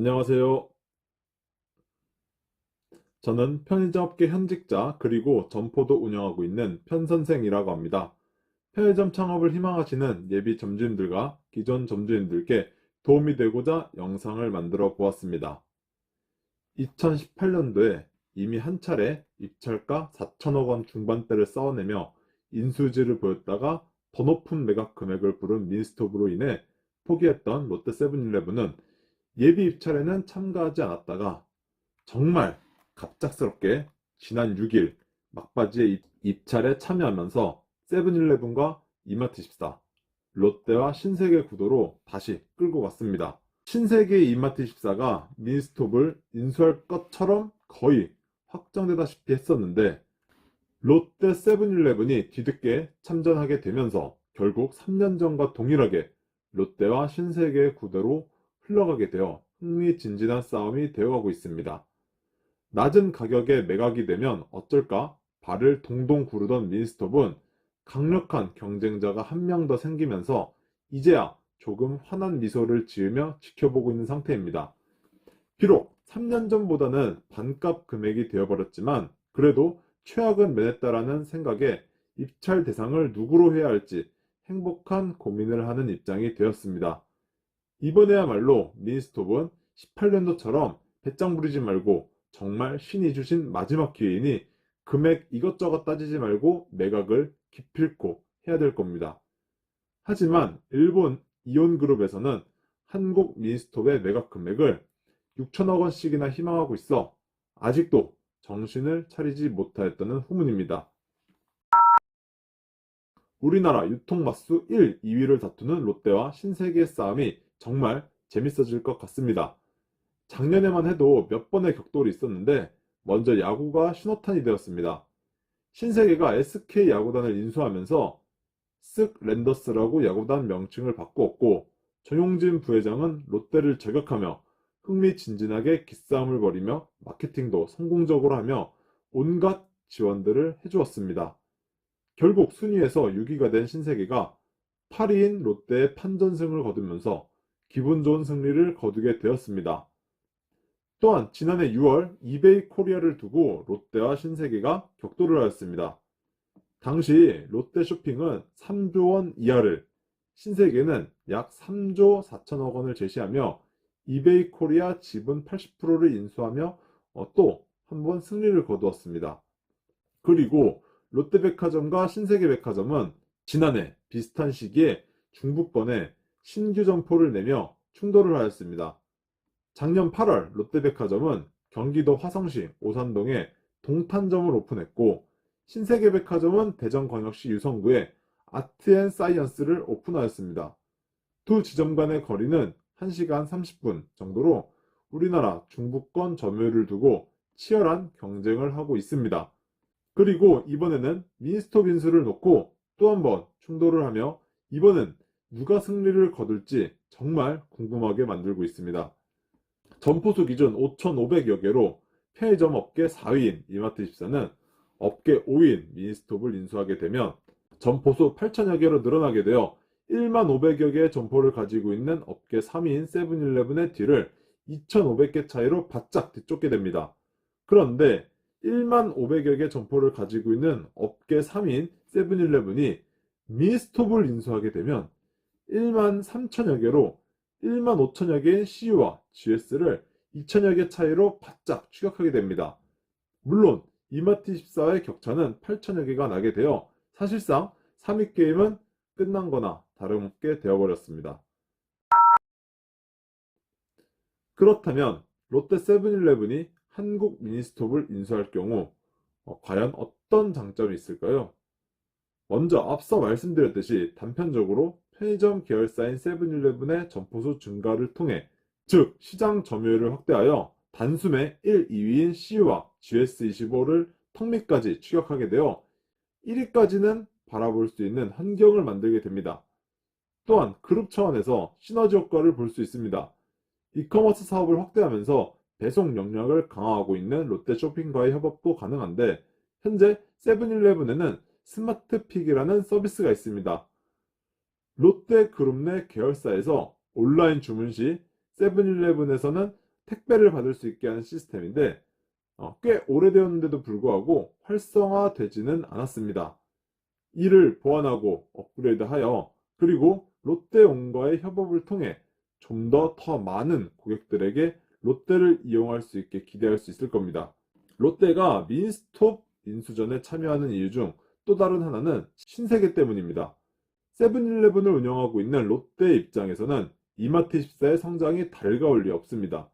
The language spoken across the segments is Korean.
안녕하세요. 저는 편의점업계 현직자 그리고 점포도 운영하고 있는 편선생이라고 합니다. 편의점 창업을 희망하시는 예비 점주님들과 기존 점주님들께 도움이 되고자 영상을 만들어 보았습니다. 2018년도에 이미 한 차례 입찰가 4천억 원 중반대를 쌓아내며 인수지를 보였다가 더 높은 매각 금액을 부른 민스톱으로 인해 포기했던 롯데 세븐일레븐은 예비 입찰에는 참가하지 않았다가 정말 갑작스럽게 지난 6일 막바지에 입찰에 참여하면서 세븐일레븐과 이마트24, 롯데와 신세계 구도로 다시 끌고 갔습니다. 신세계 이마트24가 미니스톱을 인수할 것처럼 거의 확정되다시피 했었는데 롯데 세븐일레븐이 뒤늦게 참전하게 되면서 결국 3년 전과 동일하게 롯데와 신세계 구도로 흘러가게 되어 흥미진진한 싸움이 되어가고 있습니다. 낮은 가격에 매각이 되면 어쩔까 발을 동동 구르던 미니스톱은 강력한 경쟁자가 한 명 더 생기면서 이제야 조금 환한 미소를 지으며 지켜보고 있는 상태입니다. 비록 3년 전보다는 반값 금액이 되어버렸지만 그래도 최악은 면했다라는 생각에 입찰 대상을 누구로 해야 할지 행복한 고민을 하는 입장이 되었습니다. 이번에야말로 미니스톱은 18년도처럼 배짱 부리지 말고 정말 신이 주신 마지막 기회이니 금액 이것저것 따지지 말고 매각을 기필코 해야 될 겁니다. 하지만 일본 이온그룹에서는 한국 미니스톱의 매각 금액을 6천억 원씩이나 희망하고 있어 아직도 정신을 차리지 못하였다는 후문입니다. 우리나라 유통마수 1, 2위를 다투는 롯데와 신세계의 싸움이 정말 재밌어질 것 같습니다. 작년에만 해도 몇 번의 격돌이 있었는데 먼저 야구가 신호탄이 되었습니다. 신세계가 SK 야구단을 인수하면서 쓱 랜더스라고 야구단 명칭을 바꾸었고 정용진 부회장은 롯데를 저격하며 흥미진진하게 기싸움을 벌이며 마케팅도 성공적으로 하며 온갖 지원들을 해주었습니다. 결국 순위에서 6위가 된 신세계가 8위인 롯데의 판전승을 거두면서 기분 좋은 승리를 거두게 되었습니다. 또한 지난해 6월 이베이 코리아를 두고 롯데와 신세계가 격돌을 하였습니다. 당시 롯데쇼핑은 3조 원 이하를, 신세계는 약 3조 4천억 원을 제시하며 이베이 코리아 지분 80%를 인수하며 또 한 번 승리를 거두었습니다. 그리고 롯데백화점과 신세계백화점은 지난해 비슷한 시기에 중부권에 신규 점포를 내며 충돌을 하였습니다. 작년 8월 롯데백화점은 경기도 화성시 오산동에 동탄점을 오픈했고 신세계백화점은 대전광역시 유성구에 아트앤사이언스를 오픈하였습니다. 두 지점 간의 거리는 1시간 30분 정도로 우리나라 중부권 점유율을 두고 치열한 경쟁을 하고 있습니다. 그리고 이번에는 미니스톱 인수를 놓고 또 한 번 충돌을 하며 이번엔 누가 승리를 거둘지 정말 궁금하게 만들고 있습니다. 점포수 기준 5,500여 개로 편의점 업계 4위인 이마트24는 업계 5위인 미니스톱을 인수하게 되면 점포수 8,000여 개로 늘어나게 되어 1만 500여 개의 점포를 가지고 있는 업계 3위인 세븐일레븐의 뒤를 2,500개 차이로 바짝 뒤쫓게 됩니다. 그런데 1만 500여 개 점포를 가지고 있는 업계 3위인 세븐일레븐이 미니스톱을 인수하게 되면 1만 3천여 개로 1만 5천여 개의 CU와 GS를 2천여 개 차이로 바짝 추격하게 됩니다. 물론 이마트24의 격차는 8천여 개가 나게 되어 사실상 3위 게임은 끝난 거나 다름없게 되어버렸습니다. 그렇다면 롯데 세븐일레븐이 한국 미니스톱을 인수할 경우 과연 어떤 장점이 있을까요? 먼저 앞서 말씀드렸듯이 단편적으로 편의점 계열사인 세븐일레븐의 점포수 증가를 통해 즉 시장 점유율을 확대하여 단숨에 1, 2위인 CU와 GS25를 턱밑까지 추격하게 되어 1위까지는 바라볼 수 있는 환경을 만들게 됩니다. 또한 그룹 차원에서 시너지 효과를 볼 수 있습니다. 이커머스 사업을 확대하면서 배송 역량을 강화하고 있는 롯데쇼핑과의 협업도 가능한데 현재 세븐일레븐에는 스마트픽이라는 서비스가 있습니다. 롯데 그룹 내 계열사에서 온라인 주문 시 세븐일레븐에서는 택배를 받을 수 있게 하는 시스템인데 꽤 오래되었는데도 불구하고 활성화되지는 않았습니다. 이를 보완하고 업그레이드하여 그리고 롯데온과의 협업을 통해 좀 더 많은 고객들에게 롯데를 이용할 수 있게 기대할 수 있을 겁니다. 롯데가 미니스톱 인수전에 참여하는 이유 중 또 다른 하나는 신세계 때문입니다. 세븐일레븐을 운영하고 있는 롯데 입장에서는 이마트24의 성장이 달가울 리 없습니다.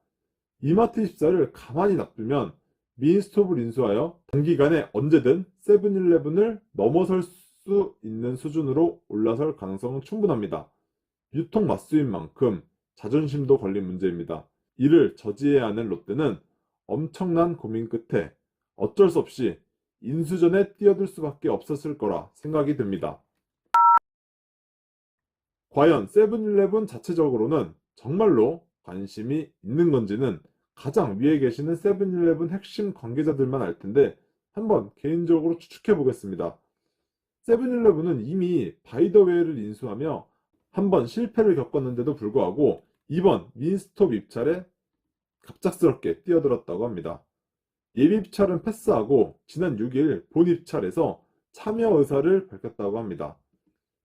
이마트24를 가만히 놔두면 미니스톱을 인수하여 단기간에 언제든 세븐일레븐을 넘어설 수 있는 수준으로 올라설 가능성은 충분합니다. 유통 마수인 만큼 자존심도 걸린 문제입니다. 이를 저지해야 하는 롯데는 엄청난 고민 끝에 어쩔 수 없이 인수전에 뛰어들 수밖에 없었을 거라 생각이 듭니다. 과연 세븐일레븐 자체적으로는 정말로 관심이 있는 건지는 가장 위에 계시는 세븐일레븐 핵심 관계자들만 알 텐데 한번 개인적으로 추측해 보겠습니다. 세븐일레븐은 이미 바이더웨이를 인수하며 한번 실패를 겪었는데도 불구하고 이번 미니스톱 입찰에 갑작스럽게 뛰어들었다고 합니다. 예비 입찰은 패스하고 지난 6일 본 입찰에서 참여 의사를 밝혔다고 합니다.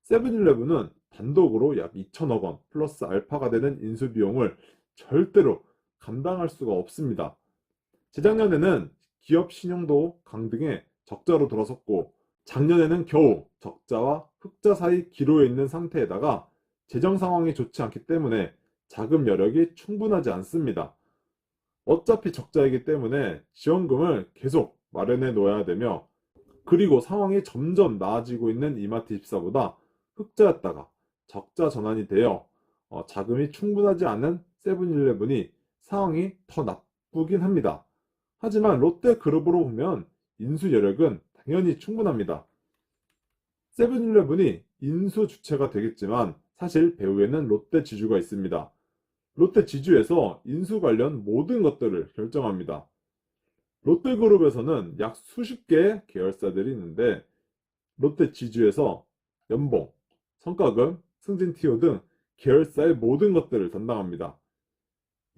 세븐일레븐은 단독으로 약 2천억 원 플러스 알파가 되는 인수 비용을 절대로 감당할 수가 없습니다. 재작년에는 기업 신용도 강등에 적자로 돌아섰고 작년에는 겨우 적자와 흑자 사이 기로에 있는 상태에다가 재정 상황이 좋지 않기 때문에 자금 여력이 충분하지 않습니다. 어차피 적자이기 때문에 지원금을 계속 마련해 놓아야 되며 그리고 상황이 점점 나아지고 있는 이마트24보다 흑자였다가 적자 전환이 되어 자금이 충분하지 않은 세븐일레븐이 상황이 더 나쁘긴 합니다. 하지만 롯데그룹으로 보면 인수 여력은 당연히 충분합니다. 세븐일레븐이 인수 주체가 되겠지만 사실 배후에는 롯데 지주가 있습니다. 롯데 지주에서 인수 관련 모든 것들을 결정합니다. 롯데그룹에서는 약 수십 개의 계열사들이 있는데 롯데 지주에서 연봉, 성과금, 승진 티오 등 계열사의 모든 것들을 담당합니다.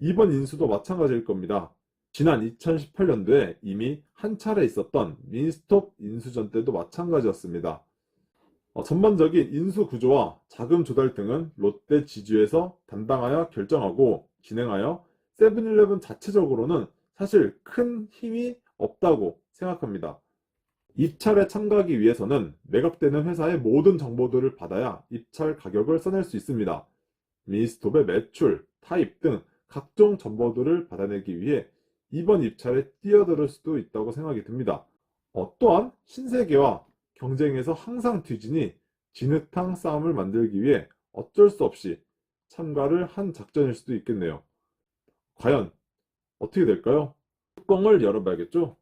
이번 인수도 마찬가지일 겁니다. 지난 2018년도에 이미 한 차례 있었던 미니스톱 인수전 때도 마찬가지였습니다. 전반적인 인수 구조와 자금 조달 등은 롯데 지주에서 담당하여 결정하고 진행하여 세븐일레븐 자체적으로는 사실 큰 힘이 없다고 생각합니다. 입찰에 참가하기 위해서는 매각되는 회사의 모든 정보들을 받아야 입찰 가격을 써낼 수 있습니다. 미니스톱의 매출, 타입 등 각종 정보들을 받아내기 위해 이번 입찰에 뛰어들 수도 있다고 생각이 듭니다. 또한 신세계와 경쟁에서 항상 뒤지니 진흙탕 싸움을 만들기 위해 어쩔 수 없이 참가를 한 작전일 수도 있겠네요. 과연 어떻게 될까요? 뚜껑을 열어봐야겠죠?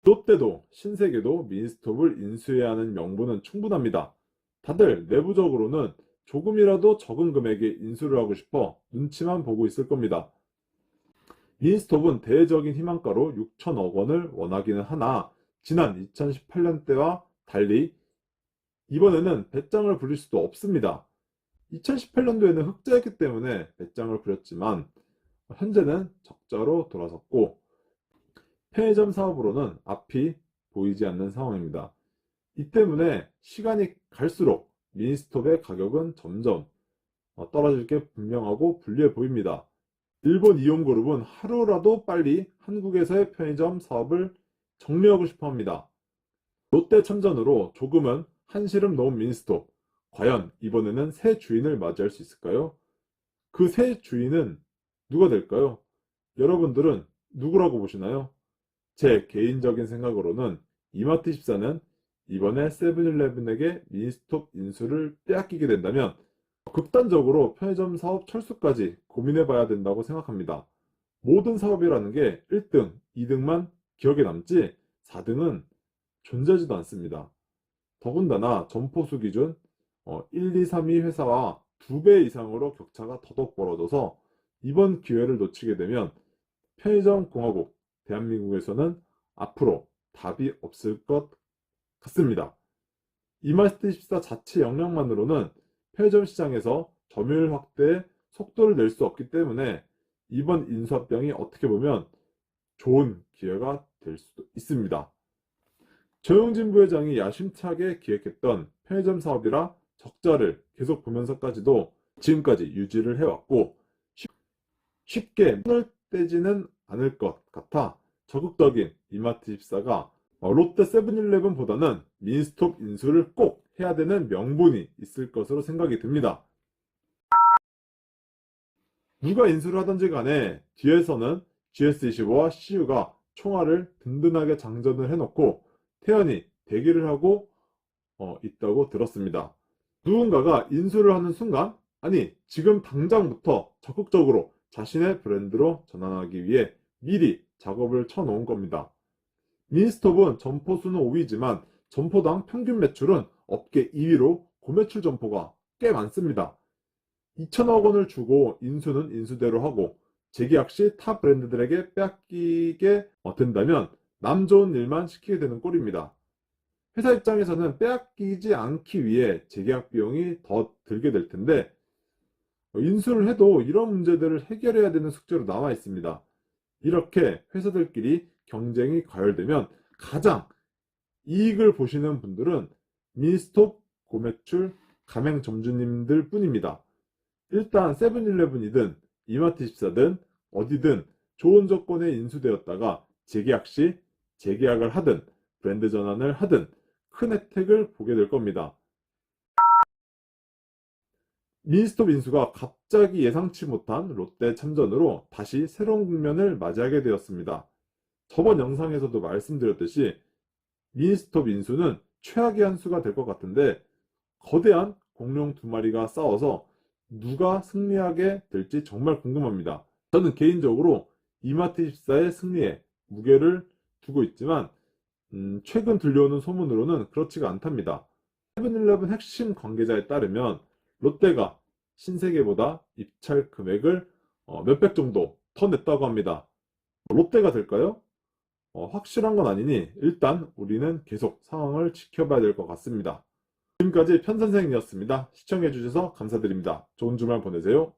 롯데도 신세계도 미니스톱을 인수해야 하는 명분은 충분합니다. 다들 내부적으로는 조금이라도 적은 금액에 인수를 하고 싶어 눈치만 보고 있을 겁니다. 미니스톱은 대외적인 희망가로 6천억 원을 원하기는 하나 지난 2018년 때와 달리 이번에는 배짱을 부릴 수도 없습니다. 2018년도에는 흑자였기 때문에 배짱을 부렸지만 현재는 적자로 돌아섰고 편의점 사업으로는 앞이 보이지 않는 상황입니다. 이 때문에 시간이 갈수록 미니스톱의 가격은 점점 떨어질 게 분명하고 불리해 보입니다. 일본 이용그룹은 하루라도 빨리 한국에서의 편의점 사업을 정리하고 싶어 합니다. 롯데 참전으로 조금은 한시름 놓은 미니스톱. 과연 이번에는 새 주인을 맞이할 수 있을까요? 그 새 주인은 누가 될까요? 여러분들은 누구라고 보시나요? 제 개인적인 생각으로는 이마트24는 이번에 세븐일레븐에게 미니스톱 인수를 빼앗기게 된다면 극단적으로 편의점 사업 철수까지 고민해 봐야 된다고 생각합니다. 모든 사업이라는 게 1등, 2등만 기억에 남지 4등은 존재하지도 않습니다. 더군다나 점포수 기준 1, 2, 3위 회사와 2배 이상으로 격차가 더더욱 벌어져서 이번 기회를 놓치게 되면 편의점 공화국 대한민국에서는 앞으로 답이 없을 것 같습니다. 이마트24 자체 역량만으로는 편의점 시장에서 점유율 확대에 속도를 낼 수 없기 때문에 이번 인수합병이 어떻게 보면 좋은 기회가 될 수도 있습니다. 조영진 부회장이 야심차게 기획했던 편의점 사업이라 적자를 계속 보면서까지도 지금까지 유지를 해왔고 쉽게 손을 떼지는 않을 것 같아 적극적인 이마트24가 롯데 세븐일레븐보다는 민스톱 인수를 꼭 해야 되는 명분이 있을 것으로 생각이 듭니다. 누가 인수를 하든지 간에 뒤에서는 GS25와 CU가 총알을 든든하게 장전을 해놓고 태연히 대기를 하고 있다고 들었습니다. 누군가가 인수를 하는 순간, 아니 지금 당장부터 적극적으로 자신의 브랜드로 전환하기 위해 미리 작업을 쳐놓은 겁니다. 민스톱은 점포수는 5위지만 점포당 평균 매출은 업계 2위로 고매출 점포가 꽤 많습니다. 2천억 원을 주고 인수는 인수대로 하고 재계약 시 타 브랜드들에게 빼앗기게 된다면 남 좋은 일만 시키게 되는 꼴입니다. 회사 입장에서는 빼앗기지 않기 위해 재계약 비용이 더 들게 될 텐데 인수를 해도 이런 문제들을 해결해야 되는 숙제로 남아 있습니다. 이렇게 회사들끼리 경쟁이 과열되면 가장 이익을 보시는 분들은 민스톱 고매출 가맹점주님들 뿐입니다. 일단 세븐일레븐이든 이마트24든 어디든 좋은 조건에 인수되었다가 재계약 시 재계약을 하든 브랜드 전환을 하든 큰 혜택을 보게 될 겁니다. 민스톱 인수가 갑자기 예상치 못한 롯데 참전으로 다시 새로운 국면을 맞이하게 되었습니다. 저번 영상에서도 말씀드렸듯이 민스톱 인수는 최악의 한 수가 될 것 같은데 거대한 공룡 두 마리가 싸워서 누가 승리하게 될지 정말 궁금합니다. 저는 개인적으로 이마트24의 승리에 무게를 두고 있지만 최근 들려오는 소문으로는 그렇지가 않답니다. 세븐일레븐 핵심 관계자에 따르면 롯데가 신세계보다 입찰 금액을 몇백 정도 더 냈다고 합니다. 롯데가 될까요? 확실한 건 아니니 일단 우리는 계속 상황을 지켜봐야 될 것 같습니다. 지금까지 편선생이었습니다. 시청해주셔서 감사드립니다. 좋은 주말 보내세요.